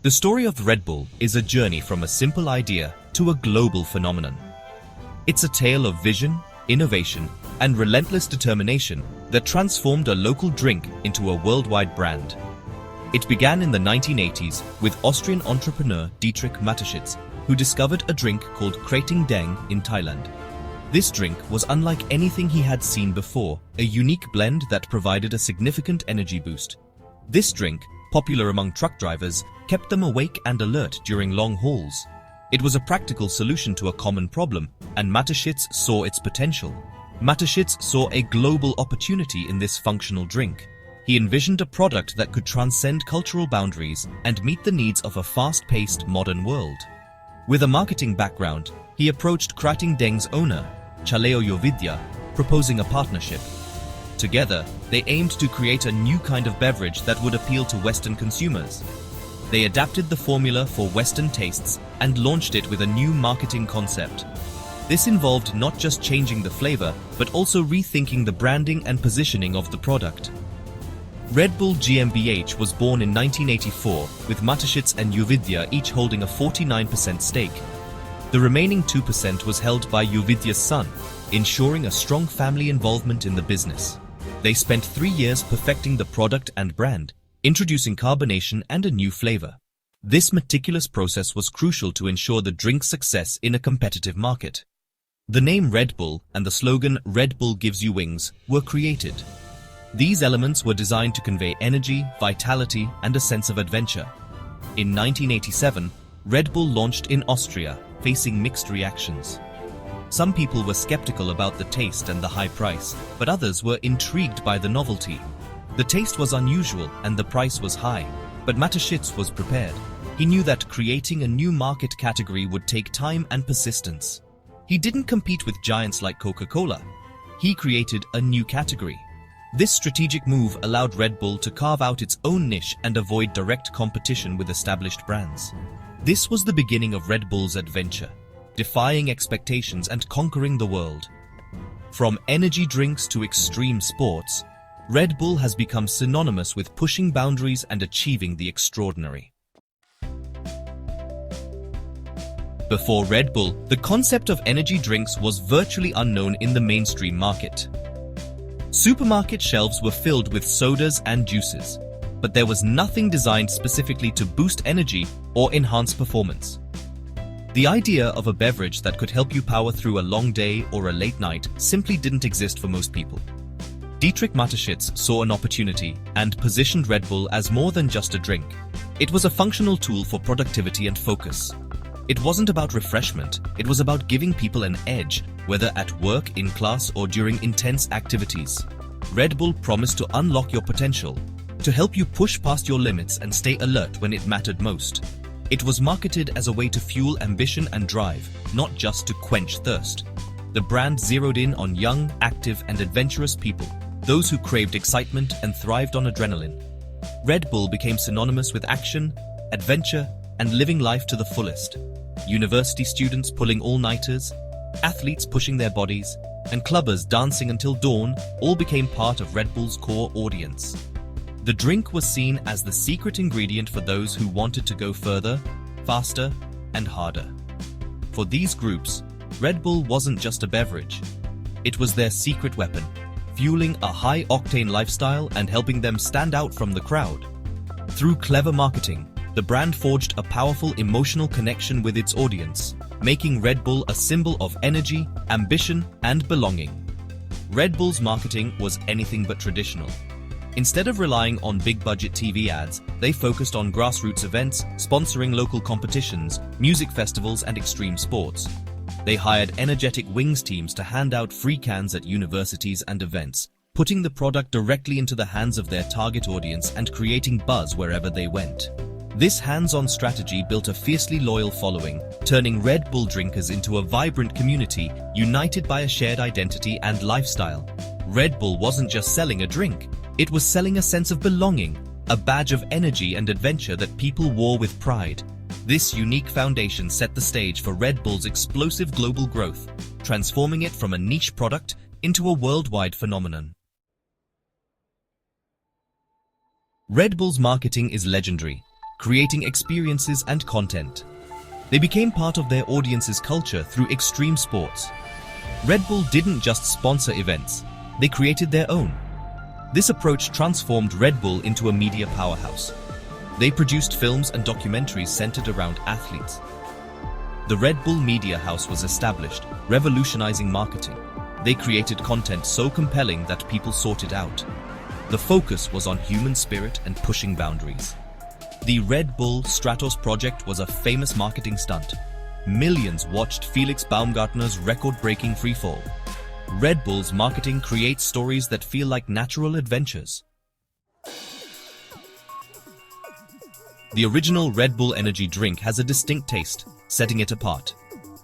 The story of Red Bull is a journey from a simple idea to a global phenomenon. It's a tale of vision, innovation, and relentless determination that transformed a local drink into a worldwide brand. It began in the 1980s with Austrian entrepreneur Dietrich Mateschitz, who discovered a drink called Krating Deng in Thailand. This drink was unlike anything he had seen before, a unique blend that provided a significant energy boost. This drink, popular among truck drivers, kept them awake and alert during long hauls. It was a practical solution to a common problem, and Mateschitz saw its potential. Mateschitz saw a global opportunity in this functional drink. He envisioned a product that could transcend cultural boundaries and meet the needs of a fast-paced modern world. With a marketing background, he approached Krating Deng's owner, Chaleo Yovidya, proposing a partnership. Together, they aimed to create a new kind of beverage that would appeal to Western consumers. They adapted the formula for Western tastes and launched it with a new marketing concept. This involved not just changing the flavor, but also rethinking the branding and positioning of the product. Red Bull GmbH was born in 1984, with Mateschitz and Yovidya each holding a 49% stake. The remaining 2% was held by Yovidya's son, ensuring a strong family involvement in the business. They spent 3 years perfecting the product and brand, introducing carbonation and a new flavor. This meticulous process was crucial to ensure the drink's success in a competitive market. The name Red Bull and the slogan "Red Bull gives you wings" were created. These elements were designed to convey energy, vitality, and a sense of adventure. In 1987, Red Bull launched in Austria, facing mixed reactions. Some people were skeptical about the taste and the high price, but others were intrigued by the novelty. The taste was unusual and the price was high, but Mateschitz was prepared. He knew that creating a new market category would take time and persistence. He didn't compete with giants like Coca-Cola. He created a new category. This strategic move allowed Red Bull to carve out its own niche and avoid direct competition with established brands. This was the beginning of Red Bull's adventure, defying expectations and conquering the world. From energy drinks to extreme sports, Red Bull has become synonymous with pushing boundaries and achieving the extraordinary. Before Red Bull, the concept of energy drinks was virtually unknown in the mainstream market. Supermarket shelves were filled with sodas and juices, but there was nothing designed specifically to boost energy or enhance performance. The idea of a beverage that could help you power through a long day or a late night simply didn't exist for most people. Dietrich Mateschitz saw an opportunity and positioned Red Bull as more than just a drink. It was a functional tool for productivity and focus. It wasn't about refreshment, it was about giving people an edge, whether at work, in class, or during intense activities. Red Bull promised to unlock your potential, to help you push past your limits and stay alert when it mattered most. It was marketed as a way to fuel ambition and drive, not just to quench thirst. The brand zeroed in on young, active, and adventurous people, those who craved excitement and thrived on adrenaline. Red Bull became synonymous with action, adventure, and living life to the fullest. University students pulling all-nighters, athletes pushing their bodies, and clubbers dancing until dawn all became part of Red Bull's core audience. The drink was seen as the secret ingredient for those who wanted to go further, faster, and harder. For these groups, Red Bull wasn't just a beverage. It was their secret weapon, fueling a high-octane lifestyle and helping them stand out from the crowd. Through clever marketing, the brand forged a powerful emotional connection with its audience, making Red Bull a symbol of energy, ambition, and belonging. Red Bull's marketing was anything but traditional. Instead of relying on big-budget TV ads, they focused on grassroots events, sponsoring local competitions, music festivals, and extreme sports. They hired energetic wings teams to hand out free cans at universities and events, putting the product directly into the hands of their target audience and creating buzz wherever they went. This hands-on strategy built a fiercely loyal following, turning Red Bull drinkers into a vibrant community united by a shared identity and lifestyle. Red Bull wasn't just selling a drink, it was selling a sense of belonging, a badge of energy and adventure that people wore with pride. This unique foundation set the stage for Red Bull's explosive global growth, transforming it from a niche product into a worldwide phenomenon. Red Bull's marketing is legendary. creating experiences and content. They became part of their audience's culture through extreme sports. Red Bull didn't just sponsor events, they created their own. This approach transformed Red Bull into a media powerhouse. They produced films and documentaries centered around athletes. The Red Bull Media House was established, revolutionizing marketing. They created content so compelling that people sought it out. The focus was on human spirit and pushing boundaries. The Red Bull Stratos project was a famous marketing stunt. Millions watched Felix Baumgartner's record-breaking freefall. Red Bull's marketing creates stories that feel like natural adventures. The original Red Bull energy drink has a distinct taste, setting it apart.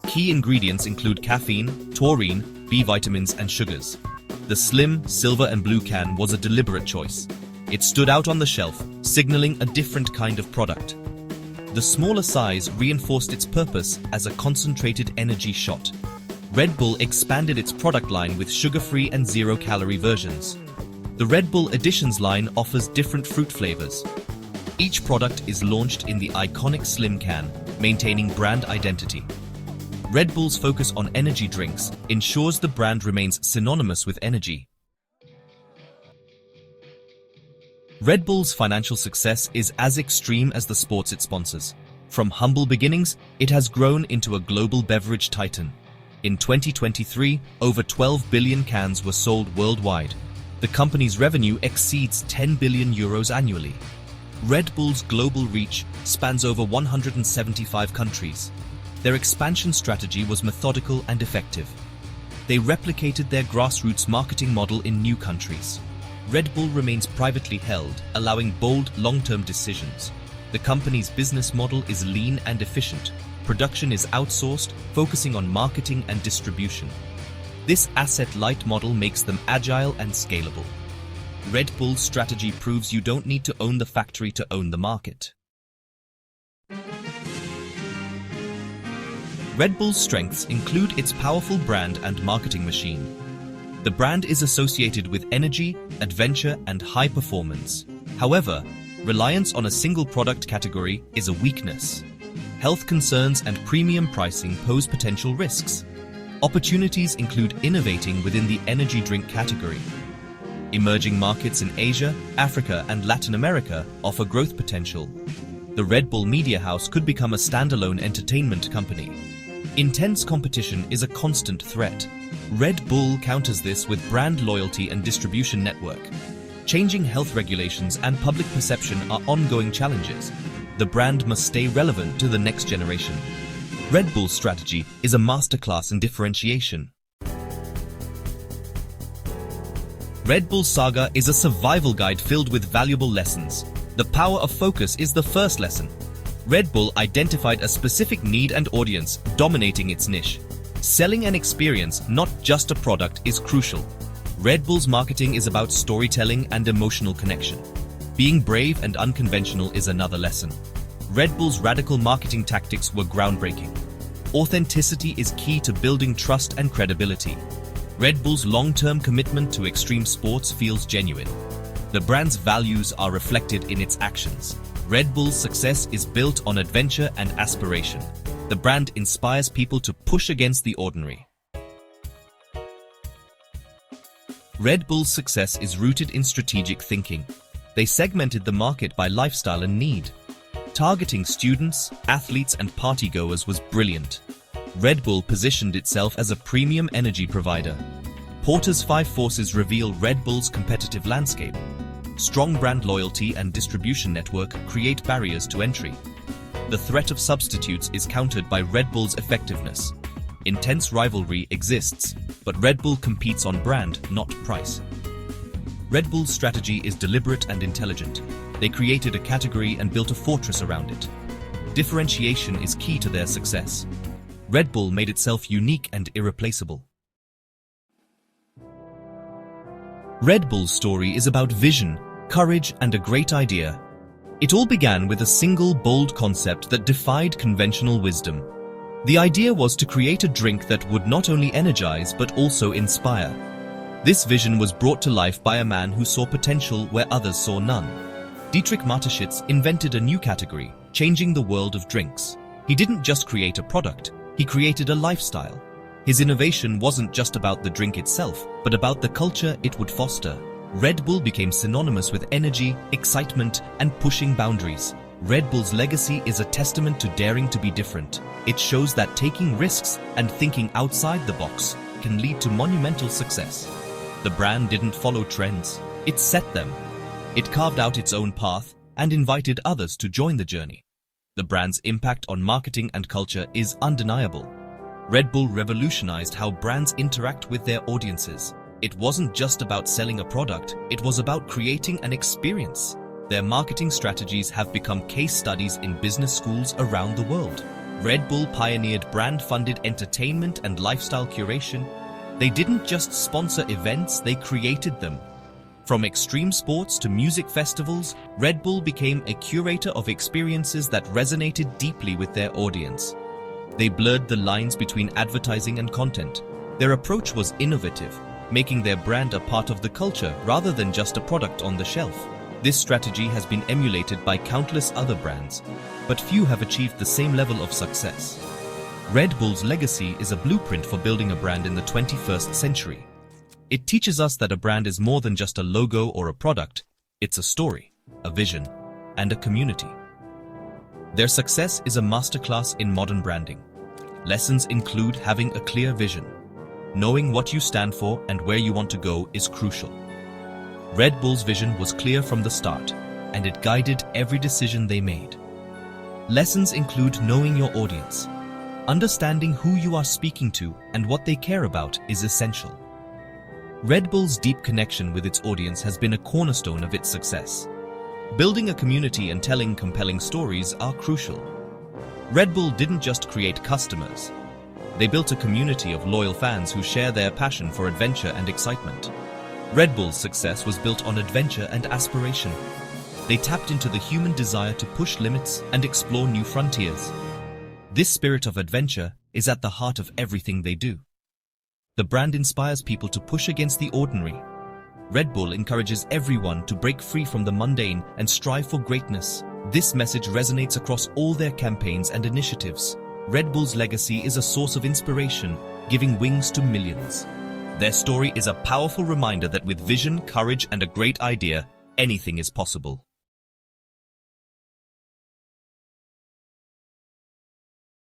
Key ingredients include caffeine, taurine, B vitamins, and sugars. The slim, silver and blue can was a deliberate choice. It stood out on the shelf, signaling a different kind of product. The smaller size reinforced its purpose as a concentrated energy shot. Red Bull expanded its product line with sugar-free and zero-calorie versions. The Red Bull Editions line offers different fruit flavors. Each product is launched in the iconic slim can, maintaining brand identity. Red Bull's focus on energy drinks ensures the brand remains synonymous with energy. Red Bull's financial success is as extreme as the sports it sponsors. From humble beginnings, it has grown into a global beverage titan. In 2023, over 12 billion cans were sold worldwide. The company's revenue exceeds 10 billion euros annually. Red Bull's global reach spans over 175 countries. Their expansion strategy was methodical and effective. They replicated their grassroots marketing model in new countries. Red Bull remains privately held, allowing bold, long-term decisions. The company's business model is lean and efficient. Production is outsourced, focusing on marketing and distribution. This asset-light model makes them agile and scalable. Red Bull's strategy proves you don't need to own the factory to own the market. Red Bull's strengths include its powerful brand and marketing machine. The brand is associated with energy, adventure, and high performance. However, reliance on a single product category is a weakness. Health concerns and premium pricing pose potential risks. Opportunities include innovating within the energy drink category. Emerging markets in Asia, Africa, and Latin America offer growth potential. The Red Bull Media House could become a standalone entertainment company. Intense competition is a constant threat. Red Bull counters this with brand loyalty and distribution network. Changing health regulations and public perception are ongoing challenges. The brand must stay relevant to the next generation. Red Bull's strategy is a masterclass in differentiation. Red Bull Saga is a survival guide filled with valuable lessons. The power of focus is the first lesson. Red Bull identified a specific need and audience, dominating its niche. Selling an experience, not just a product, is crucial. Red Bull's marketing is about storytelling and emotional connection. Being brave and unconventional is another lesson. Red Bull's radical marketing tactics were groundbreaking. Authenticity is key to building trust and credibility. Red Bull's long-term commitment to extreme sports feels genuine. The brand's values are reflected in its actions. Red Bull's success is built on adventure and aspiration. The brand inspires people to push against the ordinary. Red Bull's success is rooted in strategic thinking. They segmented the market by lifestyle and need. Targeting students, athletes, and partygoers was brilliant. Red Bull positioned itself as a premium energy provider. Porter's 5 forces reveal Red Bull's competitive landscape. Strong brand loyalty and distribution network create barriers to entry. The threat of substitutes is countered by Red Bull's effectiveness. Intense rivalry exists, but Red Bull competes on brand, not price. Red Bull's strategy is deliberate and intelligent. They created a category and built a fortress around it. Differentiation is key to their success. Red Bull made itself unique and irreplaceable. Red Bull's story is about vision, courage, and a great idea. It all began with a single bold concept that defied conventional wisdom. The idea was to create a drink that would not only energize but also inspire. This vision was brought to life by a man who saw potential where others saw none. Dietrich Mateschitz invented a new category, changing the world of drinks. He didn't just create a product, he created a lifestyle. His innovation wasn't just about the drink itself, but about the culture it would foster. Red Bull became synonymous with energy, excitement, and pushing boundaries. Red Bull's legacy is a testament to daring to be different. It shows that taking risks and thinking outside the box can lead to monumental success. The brand didn't follow trends, it set them. It carved out its own path and invited others to join the journey. The brand's impact on marketing and culture is undeniable. Red Bull revolutionized how brands interact with their audiences. It wasn't just about selling a product, it was about creating an experience. Their marketing strategies have become case studies in business schools around the world. Red Bull pioneered brand-funded entertainment and lifestyle curation. They didn't just sponsor events, they created them. From extreme sports to music festivals, Red Bull became a curator of experiences that resonated deeply with their audience. They blurred the lines between advertising and content. Their approach was innovative, making their brand a part of the culture rather than just a product on the shelf. This strategy has been emulated by countless other brands, but few have achieved the same level of success. Red Bull's legacy is a blueprint for building a brand in the 21st century. It teaches us that a brand is more than just a logo or a product, it's a story, a vision, and a community. Their success is a masterclass in modern branding. Lessons include having a clear vision. Knowing what you stand for and where you want to go is crucial. Red Bull's vision was clear from the start, and it guided every decision they made. Lessons include knowing your audience. Understanding who you are speaking to and what they care about is essential. Red Bull's deep connection with its audience has been a cornerstone of its success. Building a community and telling compelling stories are crucial. Red Bull didn't just create customers. They built a community of loyal fans who share their passion for adventure and excitement. Red Bull's success was built on adventure and aspiration. They tapped into the human desire to push limits and explore new frontiers. This spirit of adventure is at the heart of everything they do. The brand inspires people to push against the ordinary. Red Bull encourages everyone to break free from the mundane and strive for greatness. This message resonates across all their campaigns and initiatives. Red Bull's legacy is a source of inspiration, giving wings to millions. Their story is a powerful reminder that with vision, courage, and a great idea, anything is possible.